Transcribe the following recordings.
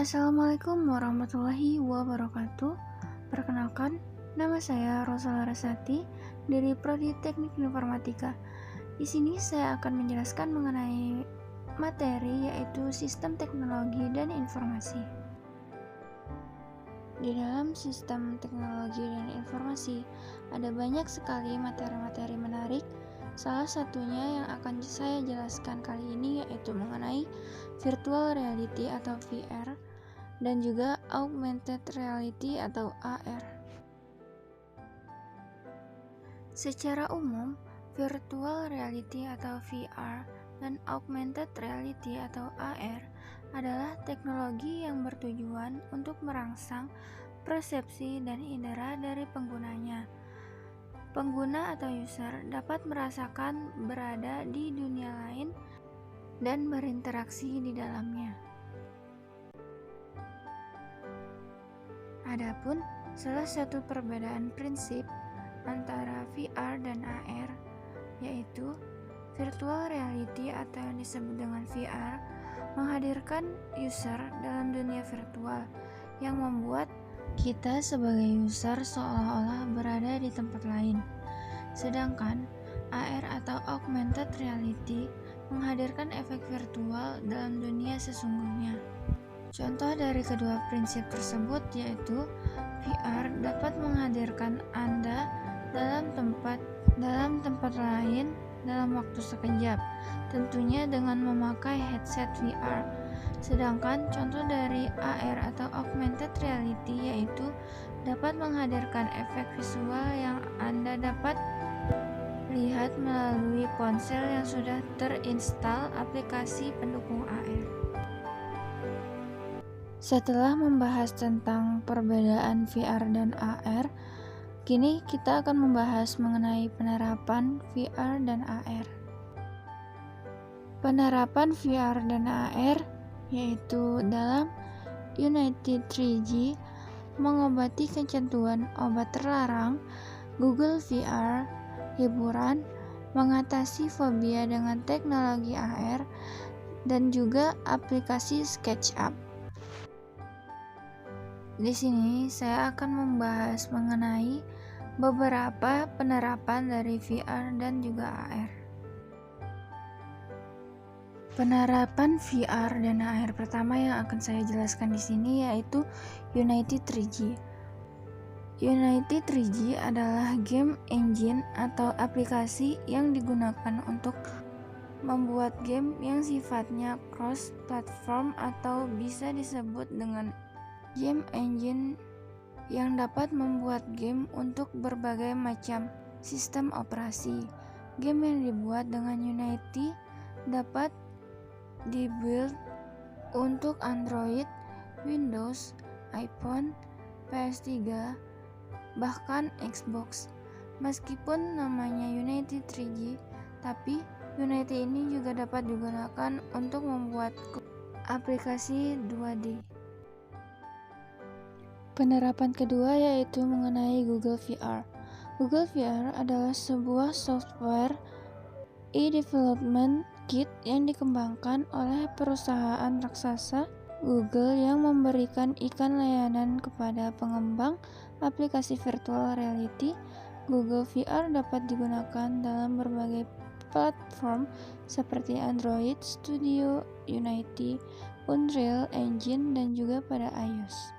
Assalamualaikum warahmatullahi wabarakatuh. Perkenalkan, nama saya Rosa Larasati dari Prodi Teknik Informatika. Di sini saya akan menjelaskan mengenai materi yaitu Sistem Teknologi dan Informasi. Di dalam Sistem Teknologi dan Informasi ada banyak sekali materi-materi menarik. Salah satunya yang akan saya jelaskan kali ini yaitu mengenai virtual reality atau VR dan juga augmented reality atau AR. Secara umum, virtual reality atau VR dan augmented reality atau AR adalah teknologi yang bertujuan untuk merangsang persepsi dan indera dari penggunanya. Pengguna atau user dapat merasakan berada di dunia lain dan berinteraksi di dalamnya. Adapun salah satu perbedaan prinsip antara VR dan AR yaitu virtual reality atau yang disebut dengan VR menghadirkan user dalam dunia virtual yang membuat kita sebagai user seolah-olah berada di tempat lain. Sedangkan AR atau augmented reality menghadirkan efek virtual dalam dunia sesungguhnya. Contoh dari kedua prinsip tersebut yaitu VR dapat menghadirkan Anda dalam tempat lain dalam waktu sekejap, tentunya dengan memakai headset VR. Sedangkan contoh dari AR atau augmented reality yaitu dapat menghadirkan efek visual yang Anda dapat lihat melalui ponsel yang sudah terinstal aplikasi pendukung AR. Setelah membahas tentang perbedaan VR dan AR, kini kita akan membahas mengenai penerapan VR dan AR. Penerapan VR dan AR yaitu dalam Unity 3G mengobati kecanduan obat terlarang, Google VR, hiburan, mengatasi fobia dengan teknologi AR, dan juga aplikasi SketchUp. Di sini saya akan membahas mengenai beberapa penerapan dari VR dan juga AR. Penerapan VR dan AR pertama yang akan saya jelaskan di sini yaitu Unity 3G. Unity 3G adalah game engine atau aplikasi yang digunakan untuk membuat game yang sifatnya cross-platform atau bisa disebut dengan game engine yang dapat membuat game untuk berbagai macam sistem operasi. Game yang dibuat dengan Unity dapat dibuild untuk Android, Windows, iPhone, PS3, bahkan Xbox. Meskipun namanya Unity 3G, tapi Unity ini juga dapat digunakan untuk membuat aplikasi 2D. Penerapan kedua yaitu mengenai Google VR. Google VR adalah sebuah software e-development kit yang dikembangkan oleh perusahaan raksasa Google yang memberikan iklan layanan kepada pengembang aplikasi virtual reality. Google VR dapat digunakan dalam berbagai platform seperti Android Studio, Unity, Unreal Engine, dan juga pada iOS.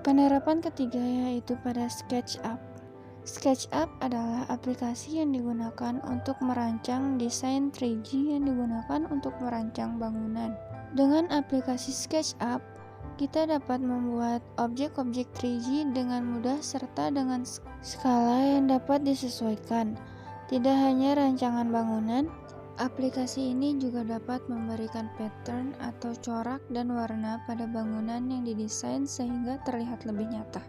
Penerapan ketiga yaitu pada SketchUp. SketchUp adalah aplikasi yang digunakan untuk merancang desain 3D yang digunakan untuk merancang bangunan. Dengan aplikasi SketchUp, kita dapat membuat objek-objek 3D dengan mudah serta dengan skala yang dapat disesuaikan. Tidak hanya rancangan bangunan, aplikasi ini juga dapat memberikan pattern atau corak dan warna pada bangunan yang didesain sehingga terlihat lebih nyata.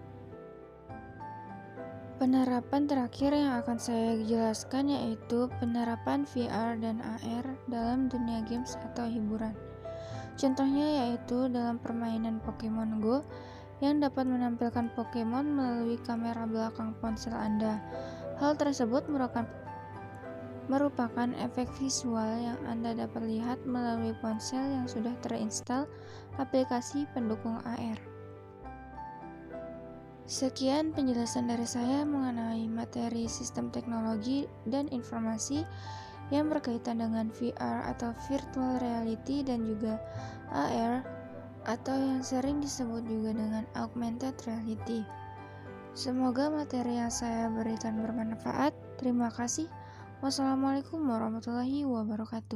Penerapan terakhir yang akan saya jelaskan yaitu penerapan VR dan AR dalam dunia games atau hiburan. Contohnya yaitu dalam permainan Pokemon Go yang dapat menampilkan Pokemon melalui kamera belakang ponsel Anda. Hal tersebut merupakan merupakan efek visual yang Anda dapat lihat melalui ponsel yang sudah terinstall aplikasi pendukung AR. Sekian penjelasan dari saya mengenai materi sistem teknologi dan informasi yang berkaitan dengan VR atau virtual reality dan juga AR atau yang sering disebut juga dengan augmented reality. Semoga materi yang saya berikan bermanfaat. Terima kasih. Wassalamualaikum warahmatullahi wabarakatuh.